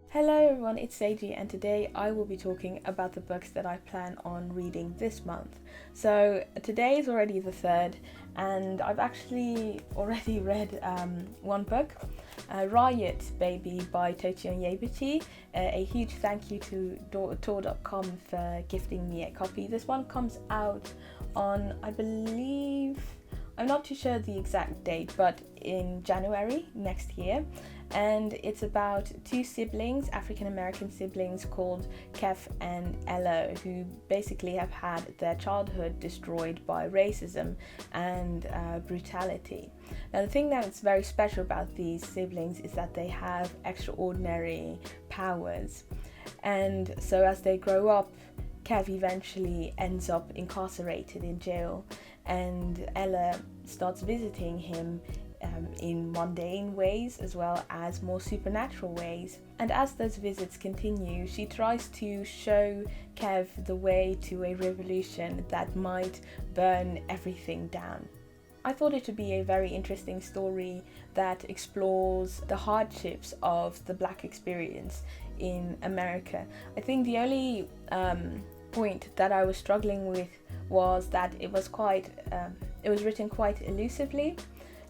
Hello everyone, it's Seiji and today I will be talking about the books that I plan on reading this month. So today is already the 3rd and I've actually already read one book, Riot Baby by Tochion Yebuchi. A huge thank you to Tor.com for gifting me a copy. This one comes out on, I believe, I'm not too sure the exact date, but in January next year. And it's about two siblings, African American siblings called Kev and Ella, who basically have had their childhood destroyed by racism and brutality. Now, the thing that's very special about these siblings is that they have extraordinary powers. And so as they grow up, Kev eventually ends up incarcerated in jail, and Ella starts visiting him in mundane ways as well as more supernatural ways. And as those visits continue, she tries to show Kev the way to a revolution that might burn everything down. I thought it would be a very interesting story that explores the hardships of the Black experience in America. I think the only point that I was struggling with was that it was written quite elusively.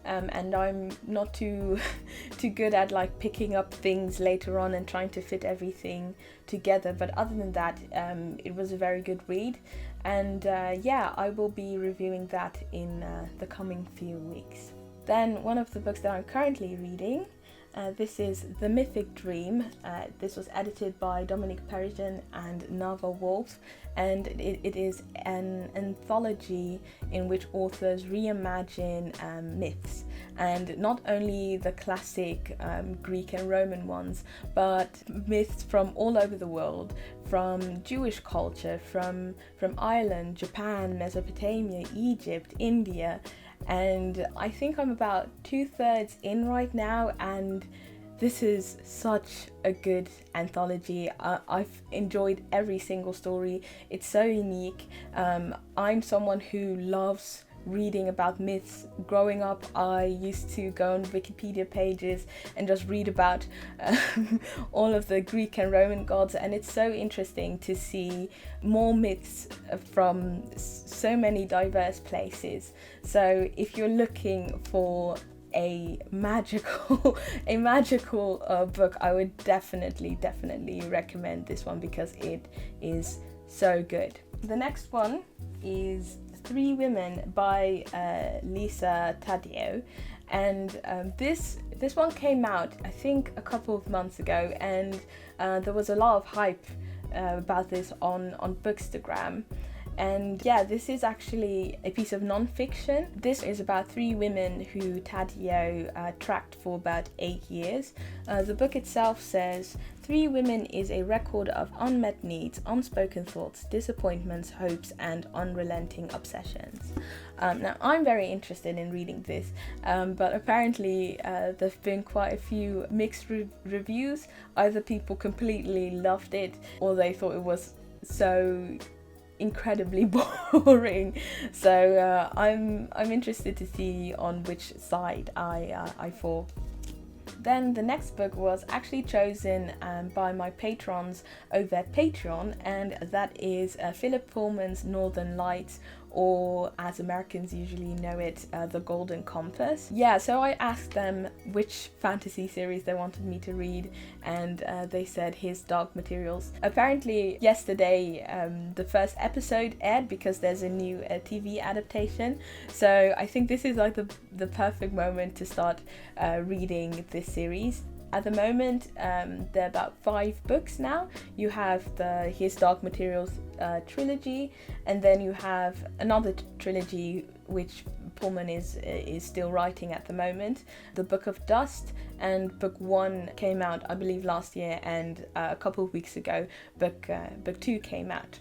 And I'm not too good at like picking up things later on and trying to fit everything together. But other than that, it was a very good read. And I will be reviewing that in the coming few weeks. Then one of the books that I'm currently reading, this is The Mythic Dream. This was edited by Dominic Perigin and Nava Wolf, and it is an anthology in which authors reimagine myths, and not only the classic Greek and Roman ones, but myths from all over the world, from Jewish culture, from Ireland, Japan, Mesopotamia, Egypt, India. And I think I'm about 2/3 in right now, and this is such a good anthology. I've enjoyed every single story. It's so unique. I'm someone who loves reading about myths. Growing up, I used to go on Wikipedia pages and just read about all of the Greek and Roman gods, and it's so interesting to see more myths from so many diverse places. So if you're looking for a magical book, I would definitely recommend this one because it is so good. The next one is Three Women by Lisa Taddeo, and this one came out I think a couple of months ago, and there was a lot of hype about this on Bookstagram. And yeah, this is actually a piece of non-fiction. This is about three women who Taddeo tracked for about 8 years. The book itself says, Three Women is a record of unmet needs, unspoken thoughts, disappointments, hopes, and unrelenting obsessions. Now, I'm very interested in reading this, but apparently there've been quite a few mixed reviews. Either people completely loved it, or they thought it was so incredibly boring. So I'm interested to see on which side I fall. Then the next book was actually chosen by my patrons over at Patreon, and that is Philip Pullman's Northern Lights, or as Americans usually know it, The Golden Compass. Yeah, so I asked them which fantasy series they wanted me to read, and they said His Dark Materials. Apparently yesterday the first episode aired because there's a new TV adaptation, so I think this is like the perfect moment to start reading this series. At the moment, there are about 5 books now. You have the His Dark Materials trilogy, and then you have another trilogy which Pullman is still writing at the moment, The Book of Dust, and book 1 came out I believe last year, and a couple of weeks ago book 2 came out.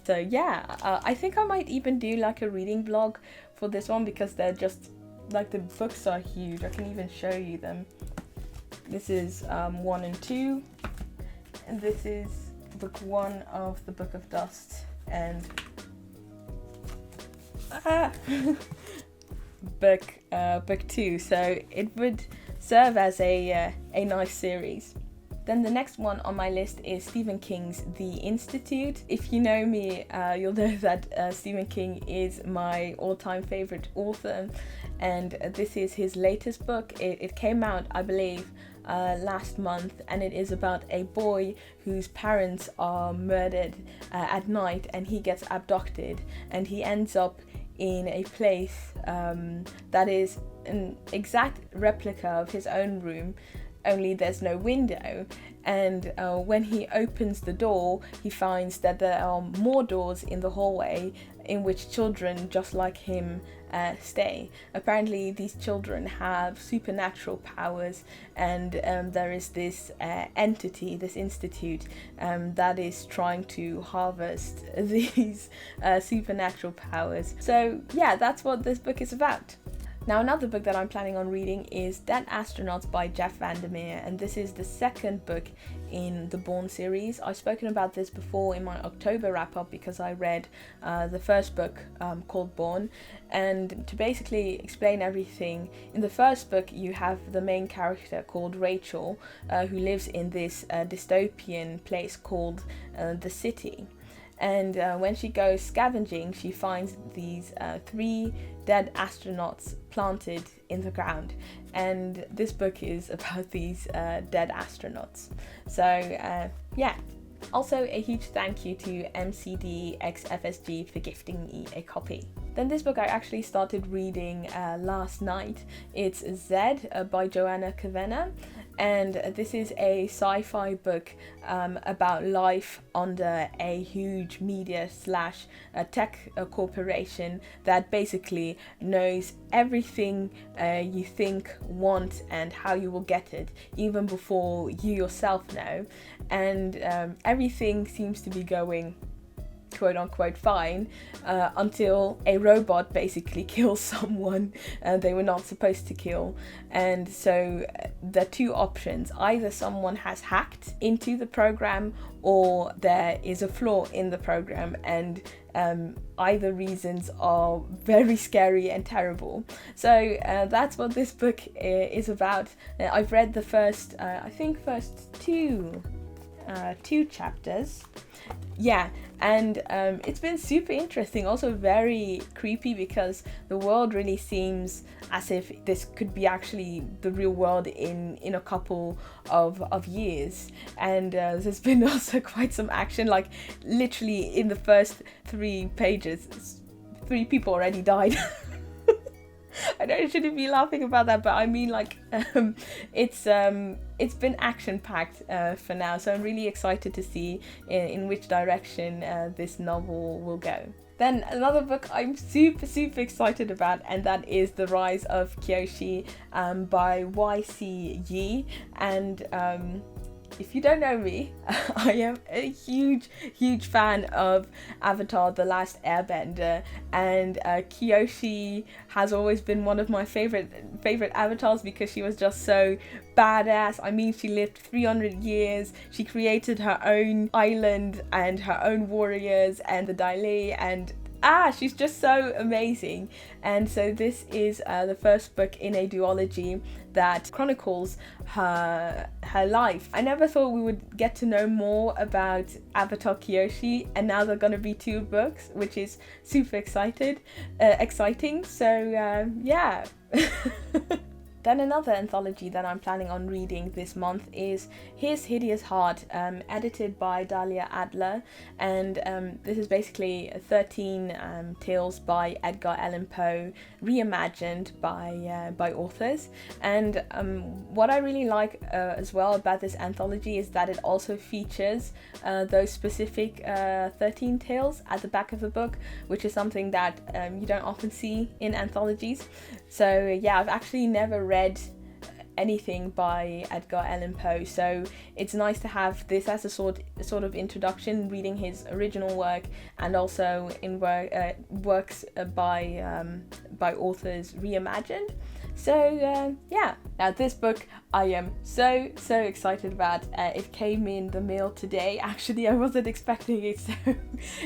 So yeah, I think I might even do like a reading vlog for this one, because they're just like, the books are huge. I can even show you them. This is 1 and 2, and this is book 1 of the Book of Dust, and book 2. So it would serve as a nice series. Then the next one on my list is Stephen King's The Institute. If you know me, you'll know that Stephen King is my all-time favorite author, and this is his latest book. It came out, I believe, last month, and it is about a boy whose parents are murdered at night, and he gets abducted, and he ends up in a place that is an exact replica of his own room, only there's no window. And when he opens the door, he finds that there are more doors in the hallway in which children just like him stay. Apparently these children have supernatural powers, and there is this entity, this institute, that is trying to harvest these supernatural powers. So yeah, that's what this book is about. Now, another book that I'm planning on reading is Dead Astronauts by Jeff Vandermeer, and this is the second book in the Born series. I've spoken about this before in my October wrap-up because I read the first book called Born. And to basically explain everything, in the first book you have the main character called Rachel, who lives in this dystopian place called the City. And when she goes scavenging, she finds these 3 dead astronauts planted in the ground. And this book is about these dead astronauts. So yeah. Also, a huge thank you to MCDXFSG for gifting me a copy. Then this book I actually started reading last night. It's Z by Joanna Kavanagh, and this is a sci-fi book about life under a huge media / tech corporation that basically knows everything you think, want, and how you will get it, even before you yourself know. And everything seems to be going quote unquote fine until a robot basically kills someone they were not supposed to kill. And so there are 2 options: either someone has hacked into the program, or there is a flaw in the program, and either reasons are very scary and terrible. So that's what this book is about. I've read the first first two chapters. Yeah, and it's been super interesting, also very creepy, because the world really seems as if this could be actually the real world in a couple of years. And there's been also quite some action, like literally in the first 3 pages 3 people already died. I know I shouldn't be laughing about that, but I mean, like, it's been action-packed for now, so I'm really excited to see in which direction this novel will go. Then another book I'm super excited about, and that is The Rise of Kyoshi by YC Yi. And if you don't know me, I am a huge fan of Avatar: The Last Airbender, and Kyoshi has always been one of my favorite avatars because she was just so badass. I mean, she lived 300 years, she created her own island and her own warriors and the Dai, and she's just so amazing. And so this is the first book in a duology that chronicles her life. I never thought we would get to know more about Avatar Kyoshi, and now there are going to be 2 books, which is super exciting. So yeah. Then another anthology that I'm planning on reading this month is Hideous Heart, edited by Dahlia Adler, and this is basically 13 tales by Edgar Allan Poe, reimagined by authors. And what I really like as well about this anthology is that it also features those specific 13 tales at the back of the book, which is something that you don't often see in anthologies. So yeah, I've actually never read anything by Edgar Allan Poe, so it's nice to have this as a sort of introduction, reading his original work, and also in works by authors reimagined. Yeah, now this book I am so excited about. It came in the mail today. Actually, I wasn't expecting it, so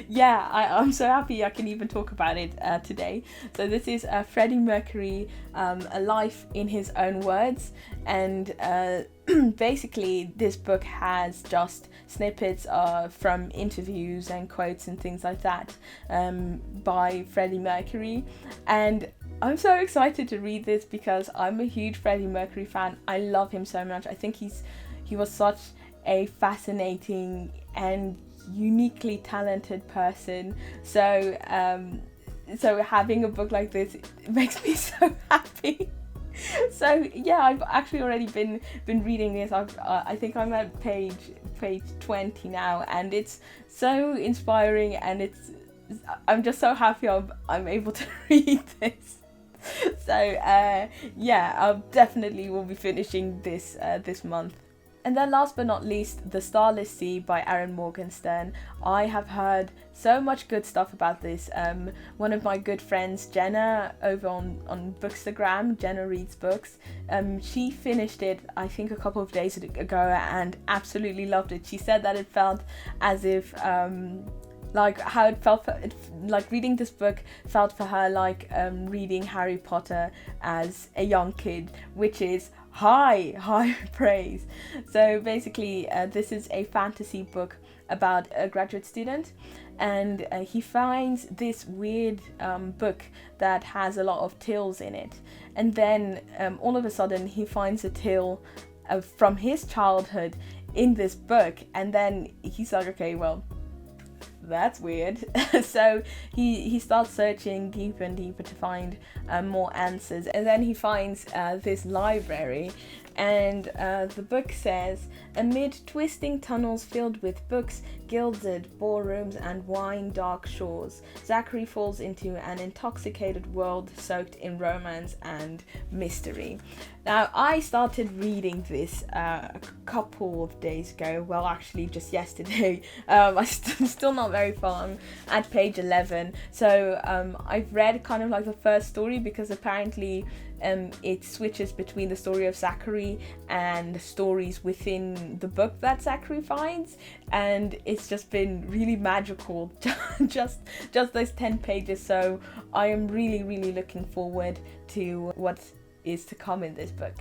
yeah, I'm so happy I can even talk about it today. So this is Freddie Mercury, A Life in His Own Words, and basically this book has just snippets from interviews and quotes and things like that by Freddie Mercury, and I'm so excited to read this because I'm a huge Freddie Mercury fan. I love him so much. I think he was such a fascinating and uniquely talented person. So having a book like this, it makes me so happy. So yeah, I've actually already been reading this. I think I'm at page 20 now, and it's so inspiring, and I'm just so happy I'm able to read this. So yeah, I definitely will be finishing this this month. And then last but not least, The Starless Sea by Aaron Morgenstern. I have heard so much good stuff about this. One of my good friends, Jenna, over on Bookstagram, Jenna Reads Books, she finished it, I think, a couple of days ago and absolutely loved it. She said that it felt as if like how it felt like reading this book felt for her like reading Harry Potter as a young kid, which is high praise. So basically this is a fantasy book about a graduate student, and he finds this weird book that has a lot of tales in it, and then all of a sudden he finds a tale from his childhood in this book, and then he's like, okay, well, that's weird. So he starts searching deeper and deeper to find more answers, and then he finds this library, and the book says, amid twisting tunnels filled with books, gilded ballrooms and wine-dark shores, Zachary falls into an intoxicated world soaked in romance and mystery. Now, I started reading this a couple of days ago, well, actually just yesterday. I'm still not very far. I'm at page 11, so I've read kind of like the first story, because apparently it switches between the story of Zachary and the stories within the book that Zachary finds, and it's just been really magical, just those 10 pages. So I am really looking forward to what is to come in this book.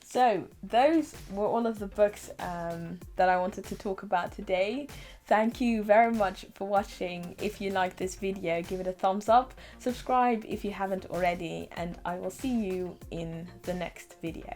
So those were all of the books that I wanted to talk about today. Thank you very much for watching. If you like this video, give it a thumbs up, subscribe if you haven't already, and I will see you in the next video.